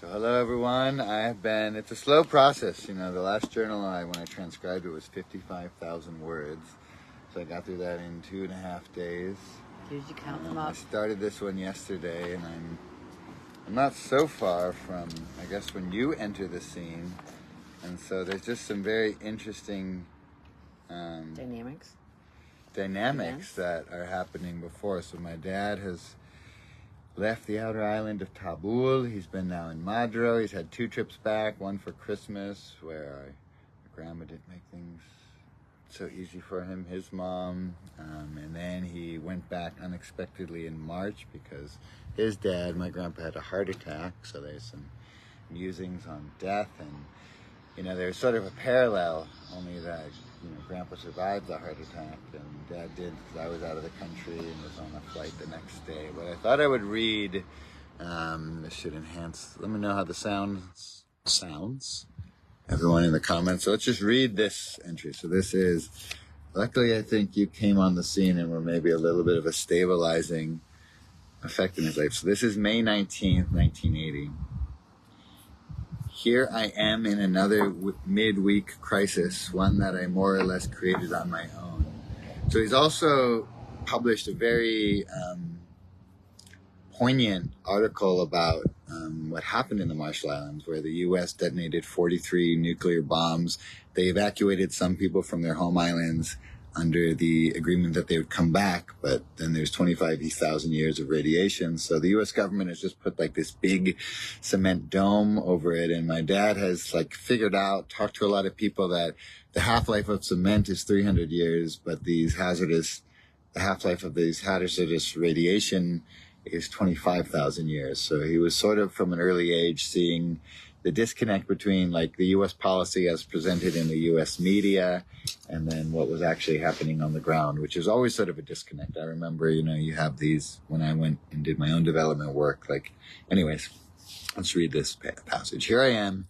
So hello everyone, it's a slow process, the last journal when I transcribed it was 55,000 words. So I got through that in 2.5 days. Did you count them up? I started this one yesterday and I'm not so far from, I guess, when you enter the scene. And so there's just some very interesting Dynamics that are happening before. So my dad has left the outer island of Tabul. He's been now in Madro. He's had 2 trips back, one for Christmas, where our grandma didn't make things so easy for him, his mom. And then he went back unexpectedly in March because his dad, my grandpa, had a heart attack. So there's some musings on death. And, there's sort of a parallel, only that, grandpa survived the heart attack and dad did, because I was out of the country and was on a flight the next day. But I thought I would read, this should enhance, let me know how the sounds, everyone in the comments. So let's just read this entry. So this is, luckily I think you came on the scene and were maybe a little bit of a stabilizing effect in his life. So this is May 19th, 1980. Here I am in another midweek crisis, one that I more or less created on my own. So he's also published a very poignant article about what happened in the Marshall Islands, where the U.S. detonated 43 nuclear bombs. They evacuated some people from their home islands under the agreement that they would come back, but then there's 25,000 years of radiation. So the U.S. government has just put this big cement dome over it. And my dad has figured out, talked to a lot of people, that the half-life of cement is 300 years, but the half-life of these hazardous radiation is 25,000 years. So he was sort of from an early age seeing the disconnect between the U.S. policy as presented in the U.S. media and then what was actually happening on the ground, which is always sort of a disconnect. I remember, you have these when I went and did my own development work. Anyways, let's read this passage. Here I am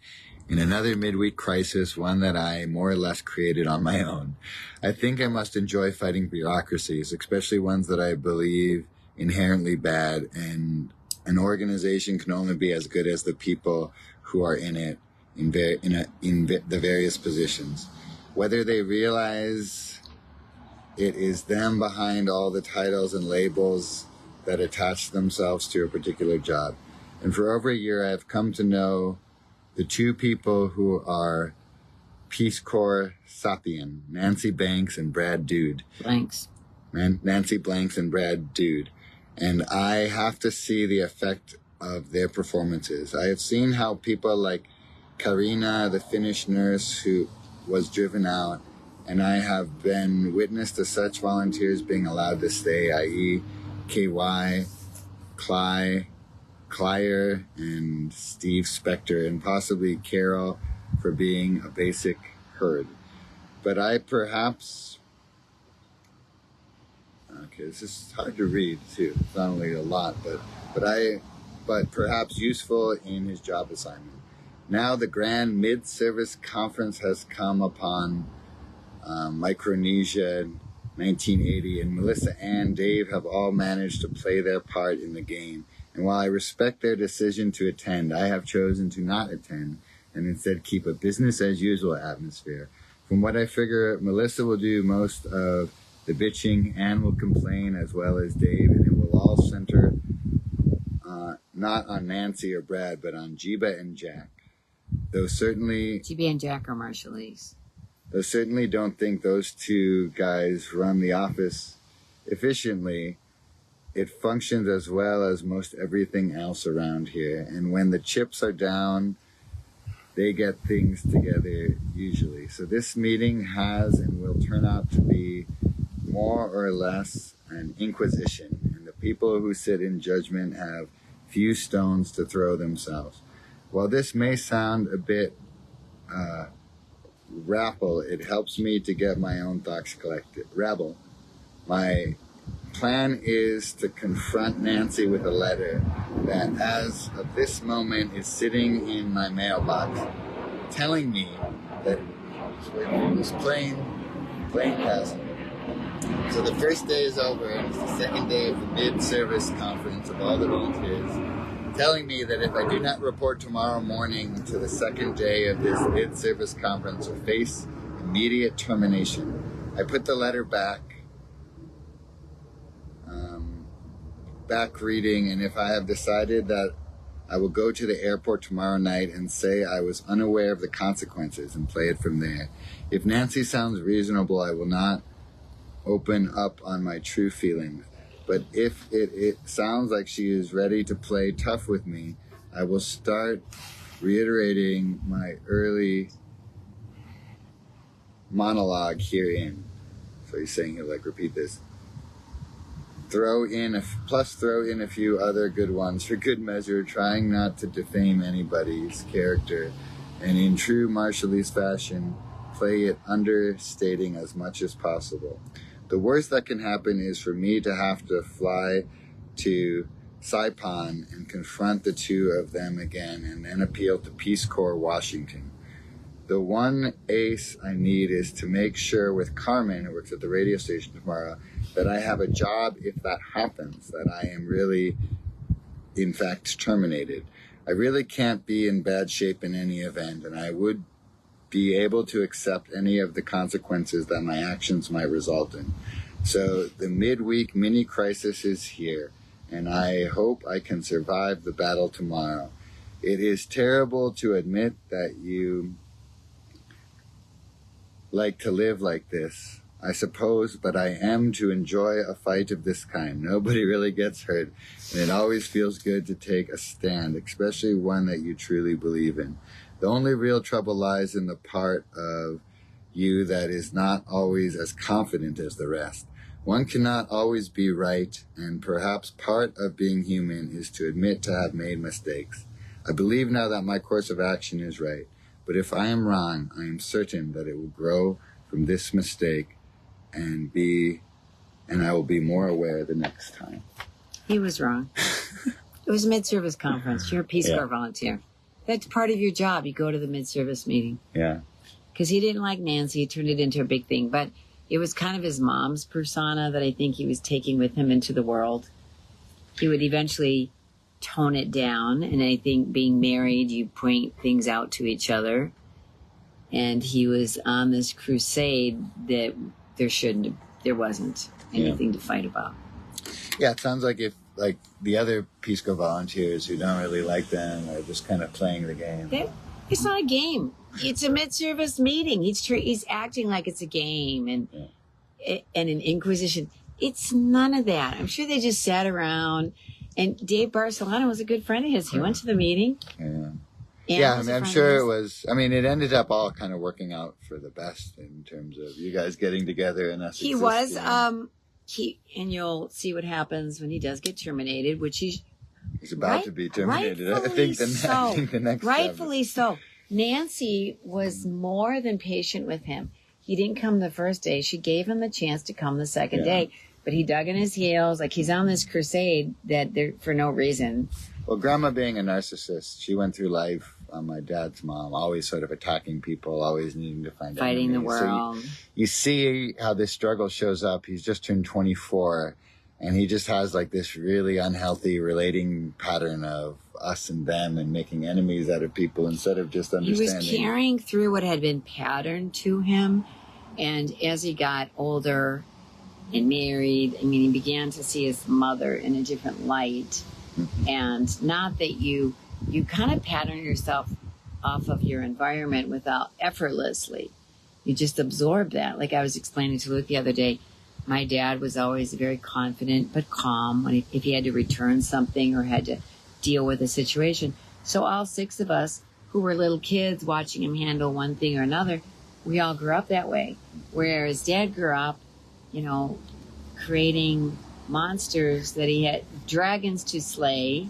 in another midweek crisis, one that I more or less created on my own. I think I must enjoy fighting bureaucracies, especially ones that I believe inherently bad, and an organization can only be as good as the people who are in it in the various positions. Whether they realize it is them behind all the titles and labels that attach themselves to a particular job. And for over a year, I've come to know the 2 people who are Peace Corps sapien, Nancy Banks and Brad Dude. Nancy Blanks and Brad Dude. And I have to see the effect of their performances. I have seen how people like Karina, the Finnish nurse who was driven out, and I have been witness to such volunteers being allowed to stay, i.e. KY, Clyer, and Steve Spector, and possibly Carol for being a basic herd. But I perhaps... Okay, this is hard to read too. It's not only a lot, but perhaps useful in his job assignment. Now the grand mid-service conference has come upon Micronesia 1980, and Melissa and Dave have all managed to play their part in the game. And while I respect their decision to attend, I have chosen to not attend and instead keep a business as usual atmosphere. From what I figure, Melissa will do most of the bitching, Anne will complain as well as Dave, and it will all center not on Nancy or Brad, but on Jiba and Jack. Jiba and Jack are Marshallese. Though certainly don't think those 2 guys run the office efficiently, it functions as well as most everything else around here. And when the chips are down, they get things together usually. So this meeting has and will turn out to be more or less an inquisition, and the people who sit in judgment have few stones to throw themselves. While this may sound a bit rabble, it helps me to get my own thoughts collected. My plan is to confront Nancy with a letter that, as of this moment, is sitting in my mailbox, telling me that this plane passing. So the first day is over, and it's the second day of the mid-service conference of all the volunteers. telling me that if I do not report tomorrow morning to the second day of this mid-service conference, will face immediate termination. I put the letter back reading, and if I have decided that I will go to the airport tomorrow night and say I was unaware of the consequences and play it from there. If Nancy sounds reasonable, I will not open up on my true feelings. But if it sounds like she is ready to play tough with me, I will start reiterating my early monologue herein. So he's saying he'll repeat this. Throw in a few other good ones for good measure, trying not to defame anybody's character, and in true Marshallese fashion, play it understating as much as possible. The worst that can happen is for me to have to fly to Saipan and confront the two of them again, and then appeal to Peace Corps Washington. The one ace I need is to make sure with Carmen, who works at the radio station tomorrow, that I have a job if that happens, that I am really, in fact, terminated. I really can't be in bad shape in any event, and I would be able to accept any of the consequences that my actions might result in. So the midweek mini crisis is here, and I hope I can survive the battle tomorrow. It is terrible to admit that you like to live like this, I suppose, but I am to enjoy a fight of this kind. Nobody really gets hurt, and it always feels good to take a stand, especially one that you truly believe in. The only real trouble lies in the part of you that is not always as confident as the rest. One cannot always be right, and perhaps part of being human is to admit to have made mistakes. I believe now that my course of action is right. But if I am wrong, I am certain that it will grow from this mistake and I will be more aware the next time. He was wrong. It was a mid-service conference. You're a Peace Corps volunteer. That's part of your job. You go to the mid-service meeting. Yeah. Because he didn't like Nancy. He turned it into a big thing. But it was kind of his mom's persona that I think he was taking with him into the world. He would eventually tone it down, and I think being married, you point things out to each other, and he was on this crusade that there wasn't anything to fight about. Yeah, it sounds like if the other Peace Corps volunteers who don't really like them are just kind of playing the game. It's not a game. It's a mid-service meeting. He's acting like it's a game and an inquisition. It's none of that. I'm sure they just sat around. And Dave Barcelona was a good friend of his. He went to the meeting. Yeah, I mean, I'm sure it was. I mean, it ended up all kind of working out for the best in terms of you guys getting together and us. He was. And you'll see what happens when he does get terminated, which he's about to be terminated. I think the next. Rightfully so. Nancy was more than patient with him. He didn't come the first day. She gave him the chance to come the second day. But he dug in his heels, like he's on this crusade for no reason. Well, Grandma being a narcissist, she went through life, my dad's mom, always sort of attacking people, always needing to find fighting enemies. The world. So you see how this struggle shows up. He's just turned 24, and he just has this really unhealthy relating pattern of us and them and making enemies out of people instead of just understanding. He was carrying through what had been patterned to him, and as he got older and married, I mean, he began to see his mother in a different light. Mm-hmm. And not that you kind of pattern yourself off of your environment without effortlessly. You just absorb that. Like I was explaining to Luke the other day, my dad was always very confident but calm if he had to return something or had to deal with a situation. So all six of us who were little kids watching him handle one thing or another, we all grew up that way. Whereas Dad grew up, creating monsters that he had dragons to slay,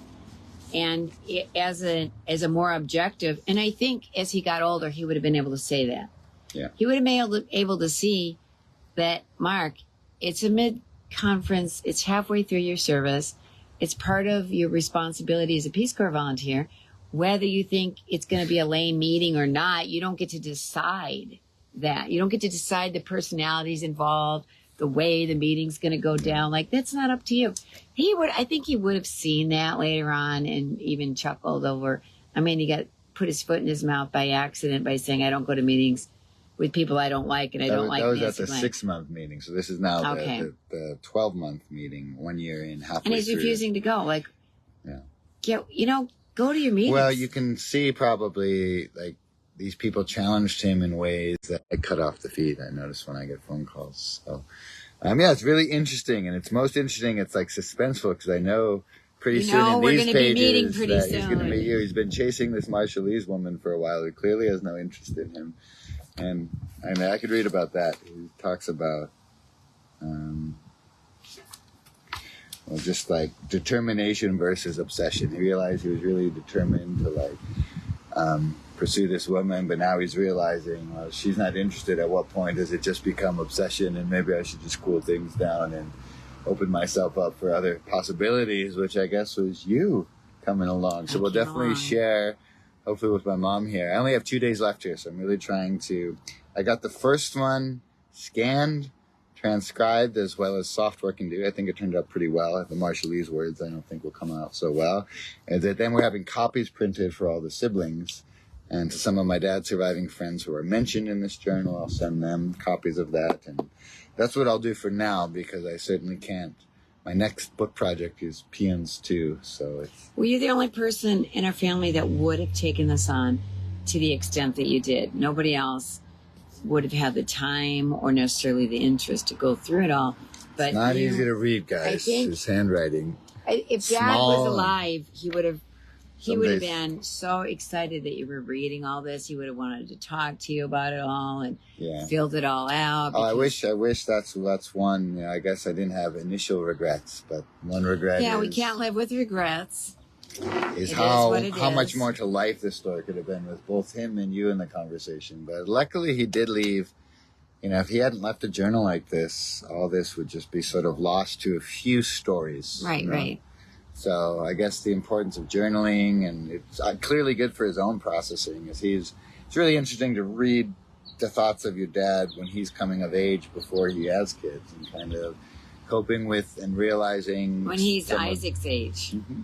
and as a more objective. And I think as he got older, he would have been able to say that. Yeah, he would have been able to see that, Mark, it's a mid-conference. It's halfway through your service. It's part of your responsibility as a Peace Corps volunteer. Whether you think it's going to be a lame meeting or not, you don't get to decide that. You don't get to decide the personalities involved, the way the meeting's going to go down. Like, that's not up to you. I think he would have seen that later on and even chuckled over. I mean, he put his foot in his mouth by accident by saying, I don't go to meetings with people I don't like, and I don't like. That was at the 6-month meeting. So this is now the 12-month meeting, 1 year in, halfway and he's through. refusing to go. Like, yeah, go to your meetings. Well, you can see probably like these people challenged him in ways that I cut off the feed. I notice when I get phone calls. So, it's really interesting, and it's most interesting. It's like suspenseful because I know pretty soon in these pages that he's going to meet you. He's been chasing this Marshallese woman for a while who clearly has no interest in him, and I could read about that. He talks about. Just like determination versus obsession. He realized he was really determined to pursue this woman, but now he's realizing, well, she's not interested. At what point does it just become obsession, and maybe I should just cool things down and open myself up for other possibilities, which I guess was you coming along. So we'll definitely share, hopefully with my mom here. I only have 2 days left here, so I'm really trying to, I got the first one scanned, transcribed, as well as soft work can do. I think it turned out pretty well. The Marshallese words I don't think will come out so well. And then we're having copies printed for all the siblings. And to some of my dad's surviving friends who are mentioned in this journal, I'll send them copies of that. And that's what I'll do for now, because I certainly can't. My next book project is Peons too. So Were you the only person in our family that would have taken this on to the extent that you did? Nobody else would have had the time or necessarily the interest to go through it all. But it's not easy to read, guys. His handwriting. If Dad was alive, he would have been so excited that you were reading all this. He would have wanted to talk to you about it all and filled it all out. I wish that's one. I guess I didn't have initial regrets, but one regret. Yeah, we can't live with regrets. Is how much more to life this story could have been with both him and you in the conversation. But luckily he did leave. If he hadn't left a journal like this, all this would just be sort of lost to a few stories. Right. So I guess the importance of journaling, and it's clearly good for his own processing. It's really interesting to read the thoughts of your dad when he's coming of age before he has kids, and kind of coping with and realizing when he's Isaac's age. Mm-hmm.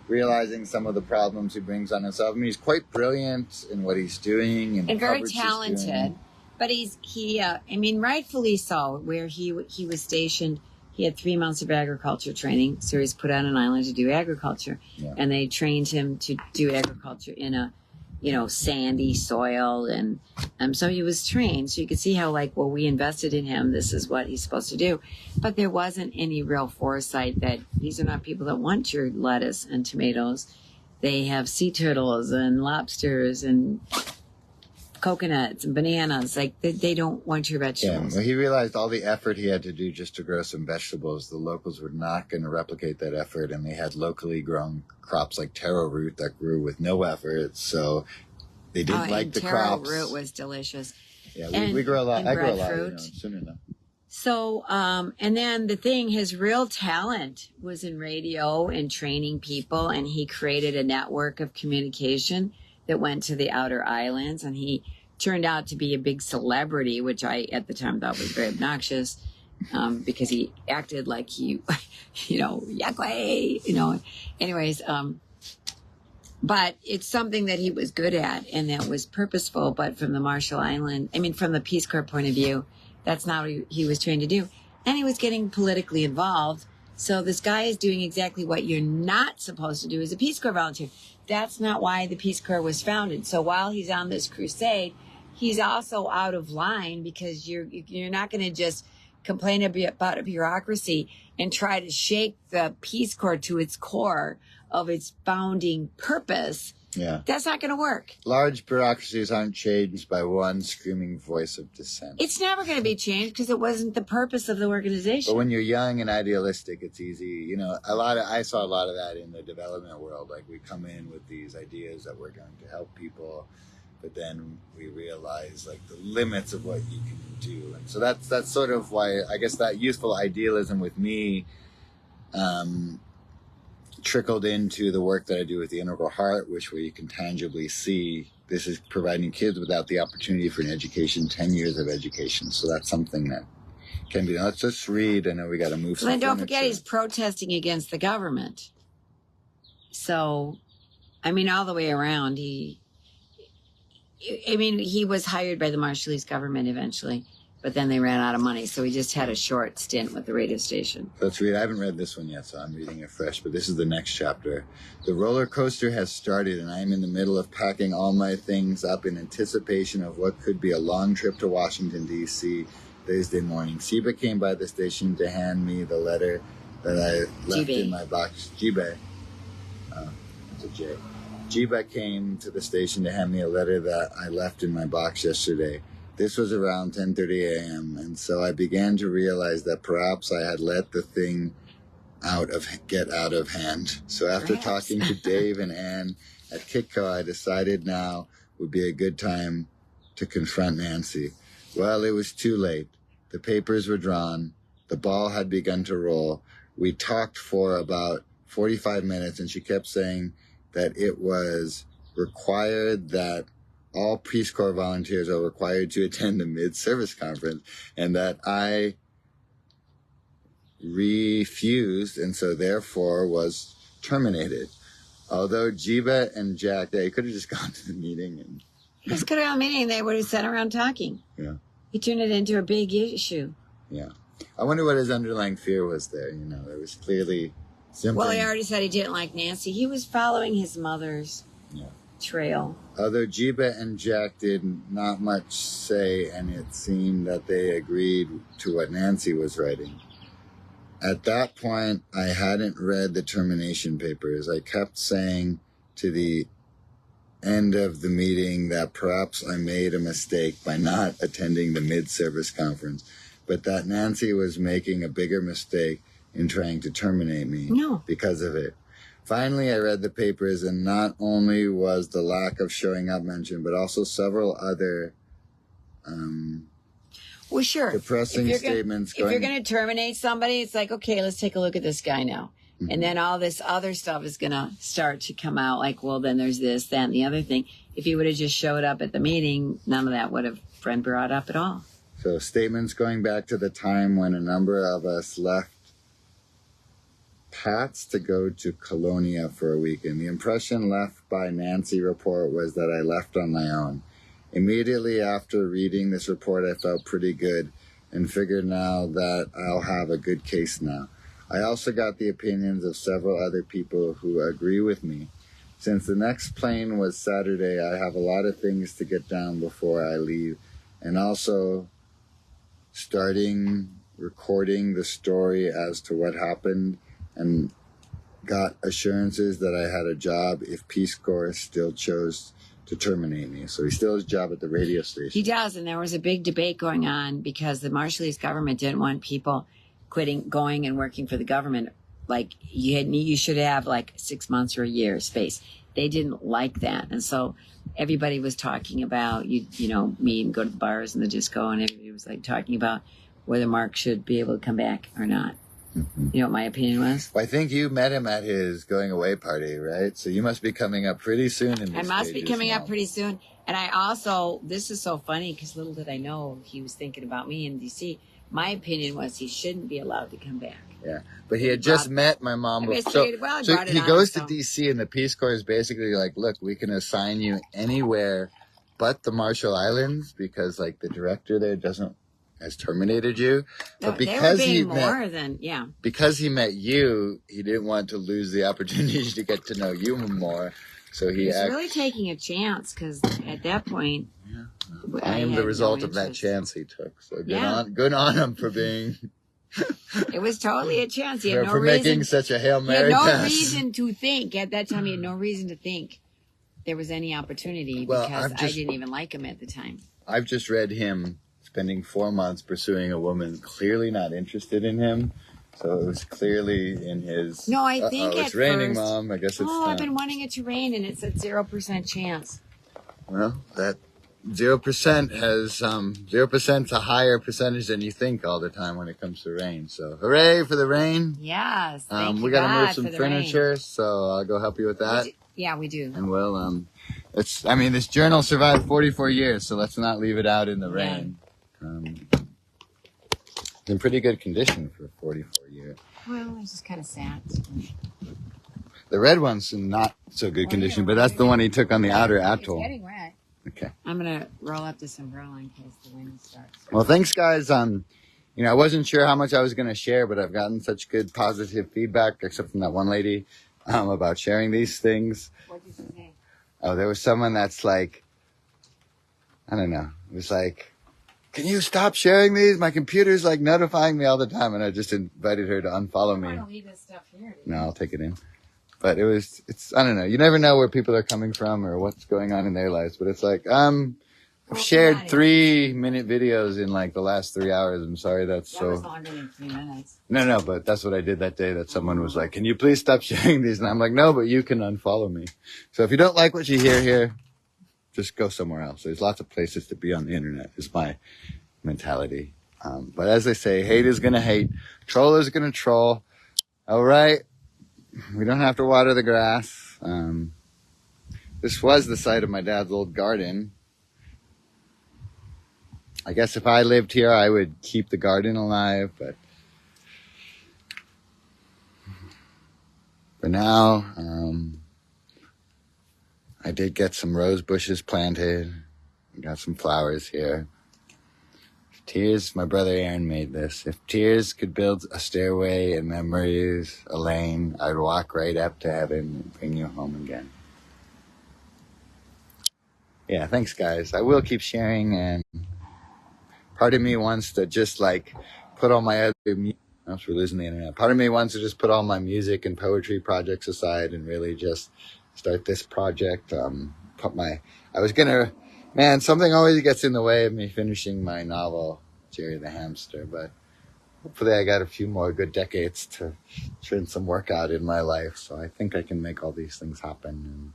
Realizing some of the problems he brings on himself. I mean, he's quite brilliant in what he's doing and very talented. But rightfully so. Where he was stationed, he had 3 months of agriculture training, so he was put on an island to do agriculture, and they trained him to do agriculture in a, sandy soil, and so he was trained. So you could see how, we invested in him. This is what he's supposed to do, but there wasn't any real foresight that these are not people that want your lettuce and tomatoes. They have sea turtles and lobsters and coconuts and bananas. They don't want your vegetables. Yeah, well, he realized all the effort he had to do just to grow some vegetables. The locals were not going to replicate that effort, and they had locally grown crops like taro root that grew with no effort. So they didn't like the crops. Taro root was delicious. Yeah, we grow a lot. I grow a lot. Sooner enough. So, and then the thing, his real talent was in radio and training people, and he created a network of communication that went to the outer islands, and he turned out to be a big celebrity, which I at the time thought was very obnoxious, because he acted like he, Yakwe, anyways, but it's something that he was good at and that was purposeful. But from the Peace Corps point of view, that's not what he was trained to do. And he was getting politically involved. So this guy is doing exactly what you're not supposed to do as a Peace Corps volunteer. That's not why the Peace Corps was founded. So while he's on this crusade, he's also out of line, because you're not going to just complain about a bureaucracy and try to shake the Peace Corps to its core of its founding purpose. Yeah. That's not going to work. Large bureaucracies aren't changed by one screaming voice of dissent. It's never going to be changed because it wasn't the purpose of the organization. But when you're young and idealistic, it's easy. I saw a lot of that in the development world. Like, we come in with these ideas that we're going to help people, but then we realize the limits of what you can do. And so that's sort of why I guess that youthful idealism with me trickled into the work that I do with the Integral Heart, where you can tangibly see this is providing kids without the opportunity for an education, 10 years of education. So that's something that can be done. Let's just read. I know we got to move. Well, then don't forget he's protesting against the government. So, I mean, all the way around, he was hired by the Marshallese government eventually, but then they ran out of money. So he just had a short stint with the radio station. Let's read. I haven't read this one yet, so I'm reading it fresh, but this is the next chapter. The roller coaster has started, and I am in the middle of packing all my things up in anticipation of what could be a long trip to Washington, D.C. Thursday morning. Siba came by the station to hand me the letter that I left in my box. Jiba. It's a J. Jiba came to the station to hand me a letter that I left in my box yesterday. This was around 10:30 a.m., and so I began to realize that perhaps I had let the thing get out of hand. So after talking to Dave and Ann at Kitco, I decided now would be a good time to confront Nancy. Well, it was too late. The papers were drawn. The ball had begun to roll. We talked for about 45 minutes, and she kept saying that it was required that all Peace Corps volunteers are required to attend the mid-service conference, and that I refused, and so therefore was terminated. Although Jiba and Jack, they could have just gone to the meeting. And he just could have gone to the meeting. They would have sat around talking. Yeah. He turned it into a big issue. Yeah. I wonder what his underlying fear was there. You know, there was clearly something. Well, he already said he didn't like Nancy. He was following his mother's trail. Although Jiba and Jack did not much say, and it seemed that they agreed to what Nancy was writing. At that point, I hadn't read the termination papers. I kept saying to the end of the meeting that perhaps I made a mistake by not attending the mid-service conference, but that Nancy was making a bigger mistake in trying to terminate me because of it. Finally, I read the papers, and not only was the lack of showing up mentioned, but also several other depressing statements. If you're going to terminate somebody, it's like, okay, let's take a look at this guy now. Mm-hmm. And then all this other stuff is going to start to come out, like, well, then there's this, that, and the other thing. If he would have just showed up at the meeting, none of that would have been brought up at all. So statements going back to the time when a number of us left Pat's to go to Colonia for a weekend. The impression left by Nancy report was that I left on my own. Immediately after reading this report, I felt pretty good and figured now that I'll have a good case now. I also got the opinions of several other people who agree with me. Since the next plane was Saturday, I have a lot of things to get down before I leave, and also starting recording the story as to what happened, and got assurances that I had a job if Peace Corps still chose to terminate me. So he still has a job at the radio station. He does, and there was a big debate going on because the Marshallese government didn't want people going and working for the government. Like, you should have like 6 months or a year space. They didn't like that, and so everybody was talking about meet and go to the bars and the disco, and everybody was like talking about whether Mark should be able to come back or not. Mm-hmm. You know what my opinion was? Well, I think you met him at his going away party, right? So you must be coming up pretty soon in this. I must be coming up pretty soon. And I also, this is so funny because little did I know he was thinking about me in D.C. My opinion was he shouldn't be allowed to come back. Yeah, but he had just met my mom. So he goes to D.C. and the Peace Corps is basically like, look, we can assign you anywhere but the Marshall Islands because like the director there has terminated you. But because he met you, he didn't want to lose the opportunity to get to know you more. So he was really taking a chance because at that point, I am the result of that chance he took. So good on him for being. It was totally a chance. He had no for reason, making such a Hail Mary He had no pass. reason to think at that time. He had no reason to think there was any opportunity because I didn't even like him at the time. I've just read him spending 4 months pursuing a woman clearly not interested in him. So it was clearly in his... No, I think it's raining, Mom. I guess it's time. I've been wanting it to rain, and it's at 0% chance. Well, that 0% has 0% a higher percentage than you think all the time when it comes to rain. So hooray for the rain. Yes, thank we you, got to God, move some furniture, so I'll go help you with that. We do. And we'll, this journal survived 44 years, so let's not leave it out in the rain. in pretty good condition for 44 years. Well, it's just kind of sad. The red one's in not so good condition, but that's the one he took on the outer atoll. It's getting wet. Okay. I'm going to roll up this umbrella in case the wind starts. Well, thanks, guys. You know, I wasn't sure how much I was going to share, but I've gotten such good positive feedback, except from that one lady, about sharing these things. What did you say? Oh, there was someone that's like, I don't know. It was like, can you stop sharing these? My computer's like notifying me all the time. And I just invited her to unfollow me. I want to leave this stuff here. No, I'll take it in. But it's, I don't know. You never know where people are coming from or what's going on in their lives. But it's like, I've shared 3-minute videos in like the last 3 hours. I'm sorry that's that so. was longer than 3 minutes. No, but that's what I did that day that someone was like, can you please stop sharing these? And I'm like, no, but you can unfollow me. So if you don't like what you hear here, just go somewhere else. There's lots of places to be on the internet is my mentality. But as they say, hate is going to hate. Troll is going to troll. All right. We don't have to water the grass. This was the site of my dad's old garden. I guess if I lived here, I would keep the garden alive, but for now, I did get some rose bushes planted. Got some flowers here. Tears, my brother Aaron made this. If tears could build a stairway and memories, a lane, I'd walk right up to heaven and bring you home again. Yeah, thanks, guys. I will keep sharing, and part of me wants to just like put all my other music. We're losing the internet. Part of me wants to just put all my music and poetry projects aside and really just start this project. Man, something always gets in the way of me finishing my novel, Jerry the Hamster, but hopefully I got a few more good decades to churn some work out in my life, so I think I can make all these things happen. And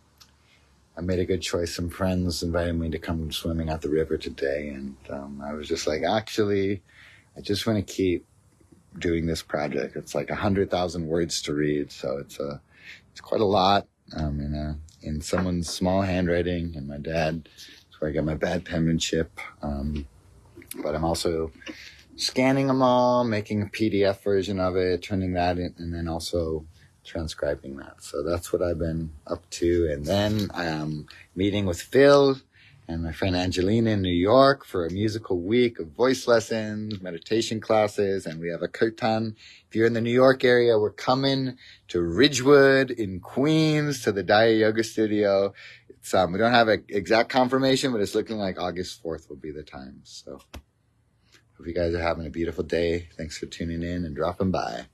I made a good choice. Some friends invited me to come swimming at the river today, and I was just like, actually, I just want to keep doing this project. It's like 100,000 words to read, so it's quite a lot in someone's small handwriting, and my dad. Where I got my bad penmanship, but I'm also scanning them all, making a PDF version of it, turning that in, and then also transcribing that. So that's what I've been up to. And then I'm meeting with Phil and my friend Angelina in New York for a musical week of voice lessons, meditation classes, and we have a kirtan. If you're in the New York area, we're coming to Ridgewood in Queens to the Daya Yoga Studio. We don't have an exact confirmation, but it's looking like August 4th will be the time. So hope you guys are having a beautiful day. Thanks for tuning in and dropping by.